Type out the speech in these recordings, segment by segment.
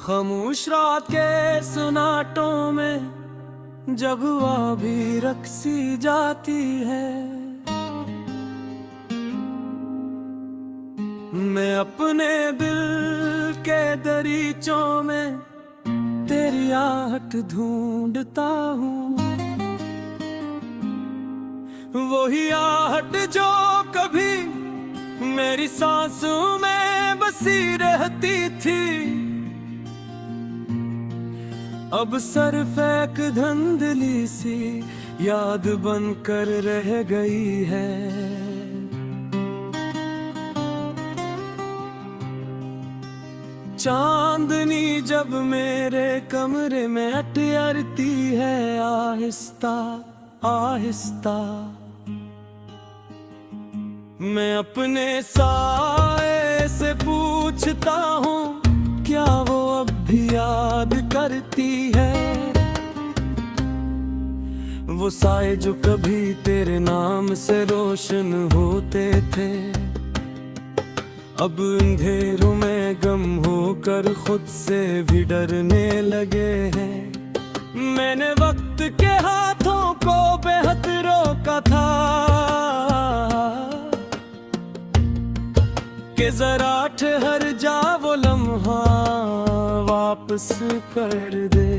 खामोश रात के सुनाटों में जब हवा भी रक्सी जाती है, मैं अपने दिल के दरीचों में तेरी आहट ढूंढता हूँ। वही आहट जो कभी मेरी सांसों में बसी रहती थी, अब सर फेंक धुंधली सी याद बनकर रह गई है। चांदनी जब मेरे कमरे में अटरती है आहिस्ता आहिस्ता, मैं अपने साए से पूछता हूँ क्या वो अब भी याद करती है। वो साए जो कभी तेरे नाम से रोशन होते थे, अब अंधेरों में गम होकर खुद से भी डरने लगे हैं। मैंने वक्त के हाथों को बेहद रोका था कि जरा ठहर जा, वो लम्हा वापस कर दे।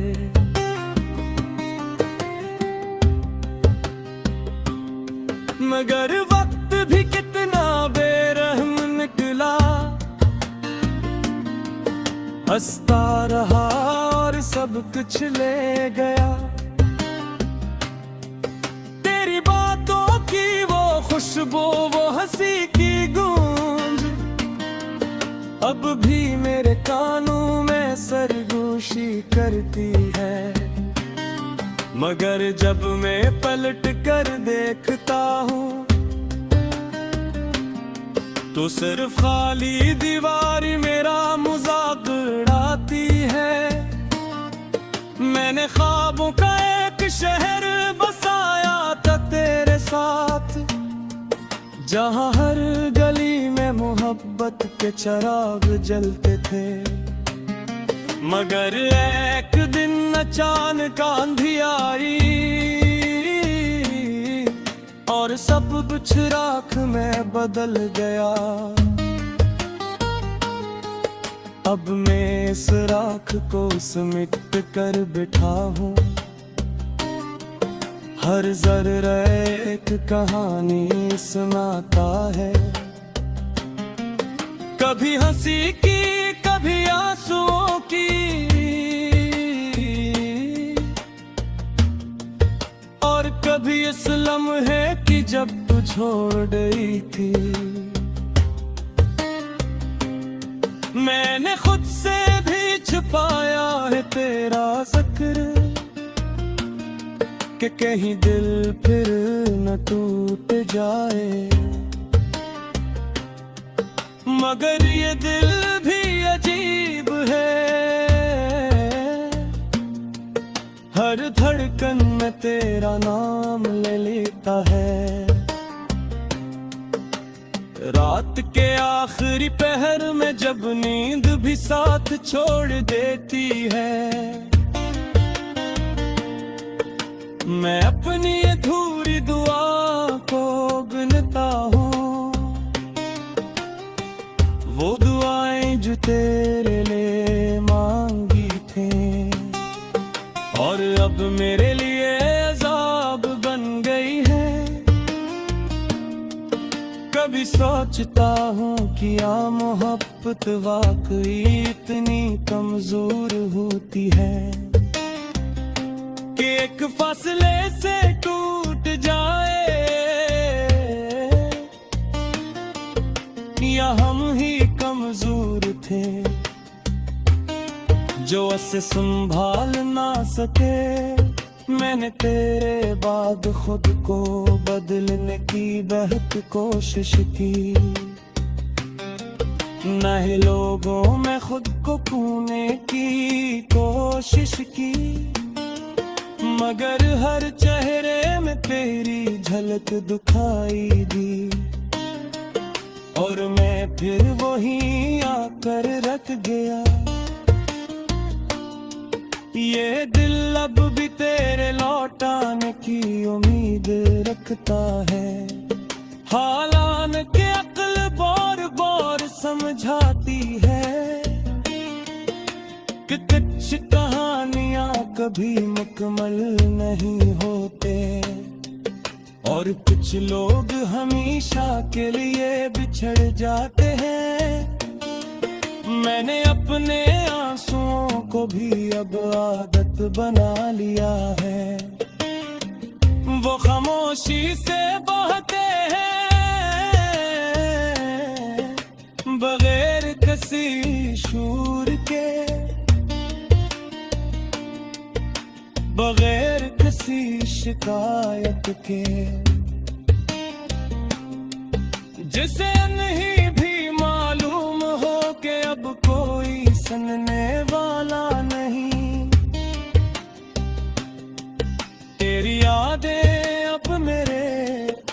मगर वक्त भी कितना बेरहम निकला, हंसता रहा और सब कुछ ले गया। तेरी बातों की वो खुशबू, वो हंसी की गूंज अब भी मेरे कानों में सरगोशी करती है। मगर जब मैं पलट कर देखता हूँ तो सिर्फ खाली दीवार मेरा मजाक उड़ाती है। मैंने ख्वाबों का एक शहर बसाया था तेरे साथ, जहाँ हर गली में मोहब्बत के चिराग जलते थे। मगर एक दिन अचानक आंधी आई और सब कुछ राख में बदल गया। अब मैं इस राख को समेट कर बिठा हूँ, हर जर्रा एक कहानी सुनाता है। कभी हंसी की, कभी आंसुओं की, और कभी इस लम्हे की जब तू छोड़ गई थी। मैंने खुद से भी छुपाया है तेरा जिक्र कि कहीं दिल फिर न टूट जाए। मगर ये दिल भी अजीब है, हर धड़कन में तेरा नाम ले लेता है। रात के आखिरी पहर में जब नींद भी साथ छोड़ देती है, मैं अपनी अधूरी दुआ को गिनता हूँ। वो दुआएं जो तेरे लिए मांगी थी और अब मेरे लिए अज़ाब बन गई है। कभी सोचता हूँ कि या मोहब्बत वाकई इतनी कमजोर होती है कि एक फासले से टूट जाए, या हम ही कमजोर थे जो उसे संभाल ना सके। मैंने तेरे बाद खुद को बदलने की बहुत कोशिश की, नए लोगों में खुद को खोने की कोशिश की। मगर हर चेहरे में तेरी झलक दिखाई दी और मैं फिर वहीं आकर रख गया। ये दिल अब भी तेरे लौटाने की उम्मीद रखता है। हालांकि अक्ल बार बार समझाती है कि कुछ कहानियां कभी मुकम्मल नहीं होते और कुछ लोग हमेशा के लिए बिछड़ जाते हैं। मैंने अपने आंसुओं को भी अब आदत बना लिया है। वो खामोशी से बहते हैं बगैर किसी शूर के, बगैर किसी शिकायत के। जिसे नहीं भी मालूम हो कि अब कोई सुनने वाला नहीं, तेरी यादें अब मेरे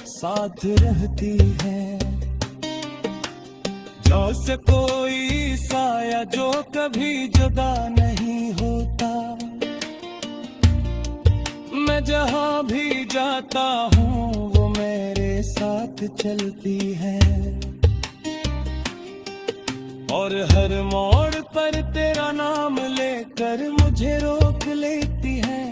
साथ रहती हैं। जैसे कोई साया जो कभी जुदा नहीं होता। मैं जहाँ भी जाता हूँ वो मेरे साथ चलती है और हर मोड़ पर तेरा नाम लेकर मुझे रोक लेती है।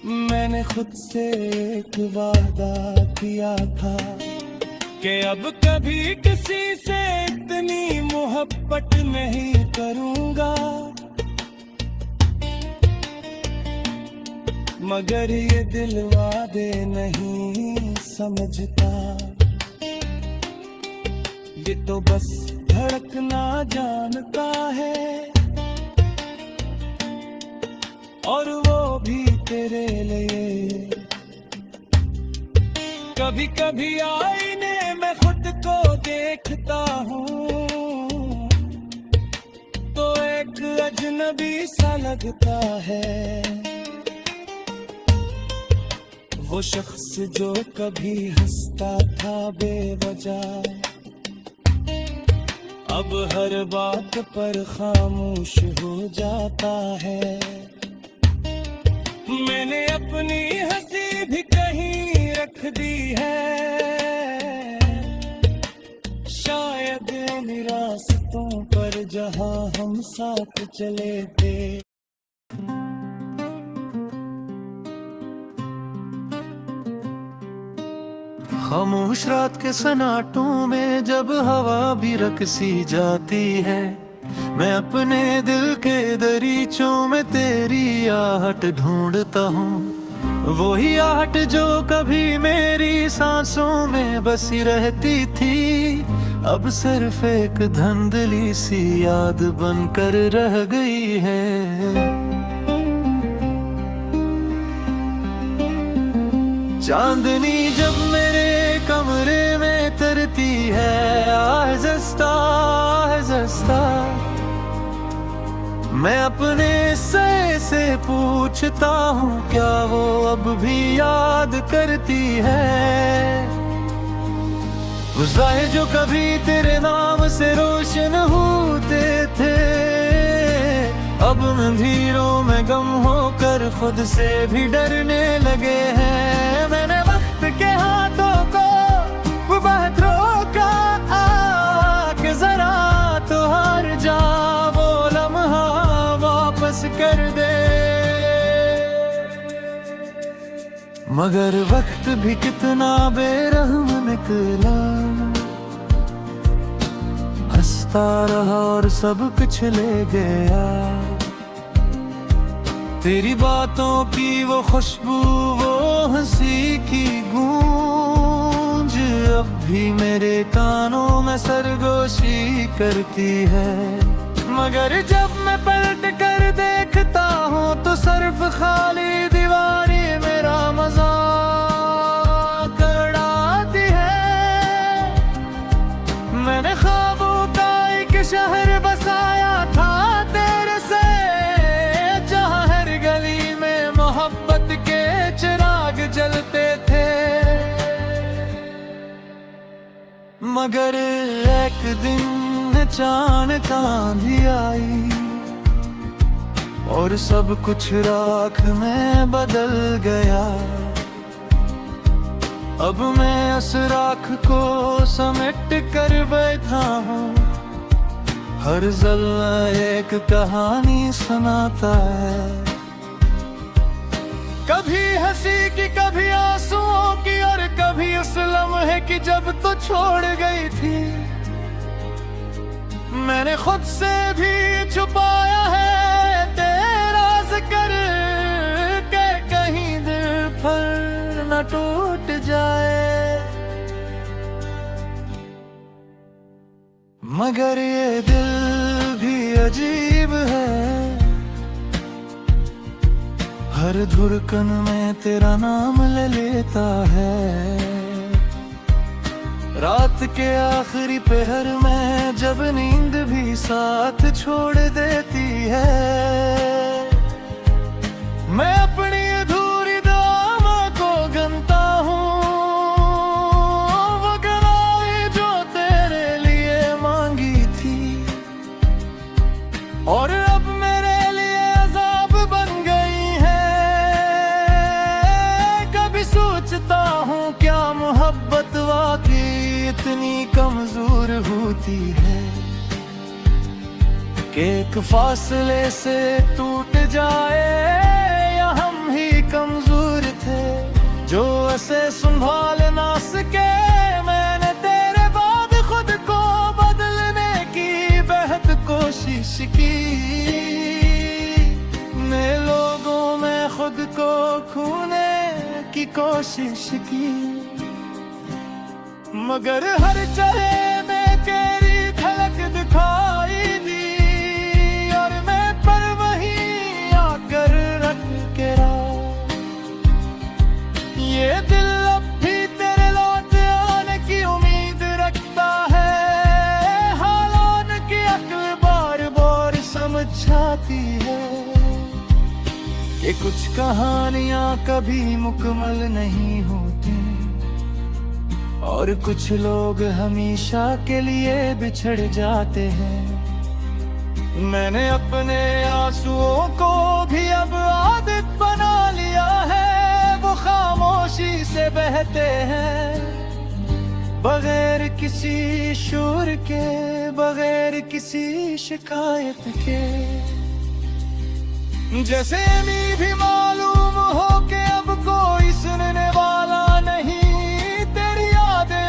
मैंने खुद से एक वादा किया था कि अब कभी किसी से इतनी मोहब्बत नहीं करूँगा, मगर ये दिल वादे नहीं समझता। ये तो बस धड़कना जानता है और वो भी तेरे लिए। कभी कभी आईने में खुद को देखता हूँ तो एक अजनबी सा लगता है। वो शख्स जो कभी हंसता था बेवजह अब हर बात पर खामोश हो जाता है। मैंने अपनी हंसी भी कहीं रख दी है, शायद उन रास्तों पर जहां हम साथ चले थे। खामोश रात के सन्नाटों में जब हवा भी रकसी जाती है, मैं अपने दिल के दरीचों में तेरी आहट ढूंढता हूँ। वही आहट जो कभी मेरी सांसों में बसी रहती थी, अब सिर्फ एक धुंधली सी याद बनकर रह गई है। चांदनी जब मेरे कमरे में तरती है आहिस्ता आहिस्ता, मैं अपने से पूछता हूँ क्या वो अब भी याद करती है। वो ज़ाहिर जो कभी तेरे नाम से रोशन होते थे, अब अंधेरों में गम होकर खुद से भी डरने लगे हैं। मैंने वक्त के हाथों को वो बहुत रोका कि जरा तो हार जा, वो लम्हा वापस कर दे। मगर वक्त भी कितना बेरहम निकला, हंसता रहा और सब कुछ ले गया। तेरी बातों की वो खुशबू, वो हंसी की गूंज अब भी मेरे कानों में सरगोशी करती है। मगर जब मैं पलट कर देखता हूँ तो सिर्फ खाली दीवारी मेरा मजाक उड़ाती है। मैंने ख्वाबों का एक शहर बसाया था तेरे से, जहाँ हर गली में मोहब्बत के चिराग जलते थे। मगर एक दिन अचानक आंधी आई, और सब कुछ राख में बदल गया। अब मैं उस राख को समेट कर बैठा हूँ, हर जलवा एक कहानी सुनाता है। कभी हंसी की, कभी आंसुओं की, और कभी उस लम्हे की जब तू छोड़ गई थी। मैंने खुद से भी छुपाया है तेरा जिक्र, के कहीं दिल पर न टूट जाए। मगर ये दिल भी अजीब है, हर धड़कन में तेरा नाम ले लेता है। रात के आखिरी पहर में जब नींद भी साथ छोड़ देती है, मैं अपनी अधूरी दुआओं को गिनता हूँ, वो गवाही जो तेरे लिए मांगी थी, और अब मेरे लिए अज़ाब बन गई है। कभी सोचता हूँ क्या मोहब्बत वाकई इतनी कमजोर होती है, कि एक फासले से टूट जाए, या हम ही कमजोर थे जो ऐसे संभाल ना सके। मैंने तेरे बाद खुद को बदलने की बेहद कोशिश की, ने लोगों में खुद को खोने की कोशिश की, मगर हर चेहरे में तेरी झलक दिखाई दी, और मैं पर वहीं आकर रख के रहा। ये दिल अब भी तेरे लौट आने की उम्मीद रखता है, हालात की अक्ल बार बार समझाती है कि कुछ कहानियां कभी मुकम्मल नहीं होती, और कुछ लोग हमेशा के लिए बिछड़ जाते हैं। मैंने अपने आंसुओं को भी अब आदत बना लिया है, वो खामोशी से बहते हैं, बगैर किसी शोर के, बगैर किसी शिकायत के। जैसे मैं भी मालूम हो कि अब कोई सुनने वाला नहीं,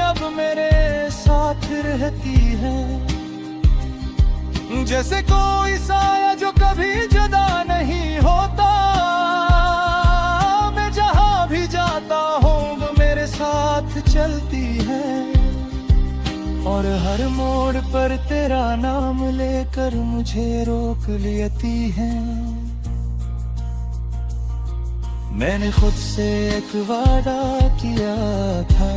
अब मेरे साथ रहती है। जैसे कोई साया जो कभी जुदा नहीं होता, मैं जहां भी जाता हूँ वो मेरे साथ चलती है, और हर मोड़ पर तेरा नाम लेकर मुझे रोक लेती है। मैंने खुद से एक वादा किया था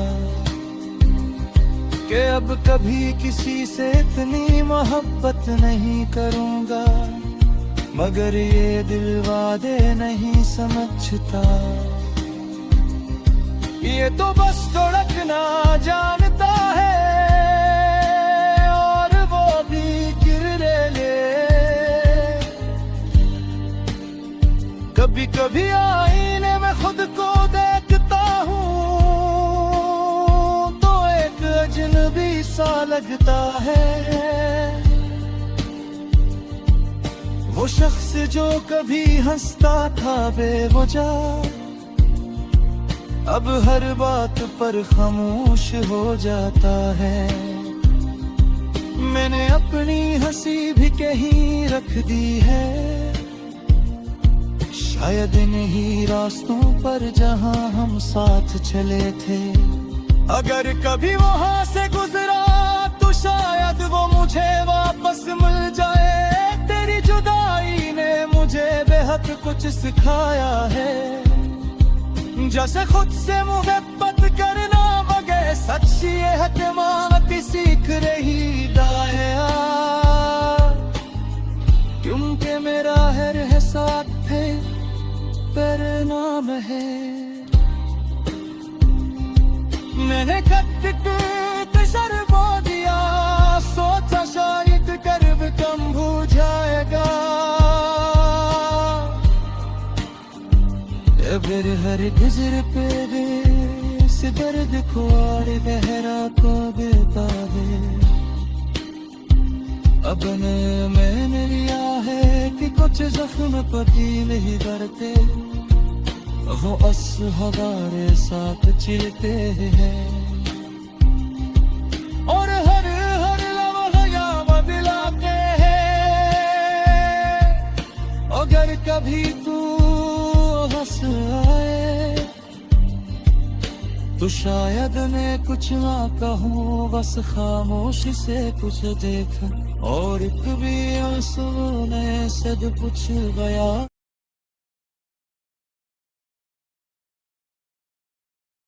कि अब कभी किसी से इतनी मोहब्बत नहीं करूंगा, मगर ये दिल वादे नहीं समझता। ये तो बस धड़कना जानता है, और वो भी गिरने ले। कभी कभी आईने में खुद को देखता हूँ तो एक अजनबी सा लगता है। वो शख्स जो कभी हंसता था बेवजह, अब हर बात पर खामोश हो जाता है। मैंने अपनी हंसी भी कहीं रख दी है, शायद इन्हीं रास्तों पर जहां हम साथ चले थे। अगर कभी वहां से गुजरा तो शायद वो मुझे वापस मिल जाए। तेरी जुदाई ने मुझे बेहद कुछ सिखाया है, जैसे खुद से मोहब्बत करना मगर सच्ची एहतिमाद सीख रही दाया। क्योंकि मेरा हर है साथ है पर नाम है। मैंने खत शर्मा दिया, सोचा शायद कर्ब कम हो जाएगा। फिर हर गुजर पे दे इस दर्द को और गहरा को देता है। अब मैंने लिया है कि कुछ जख्म कभी नहीं भरते, वो अस हमारे साथ चलते हैं और हर हर लम्हा याद दिलाते हैं। अगर कभी तू हंस आए तो शायद मैं कुछ ना कहूँ, बस खामोशी से कुछ देख और एक भी आंसू ने सब कुछ गया।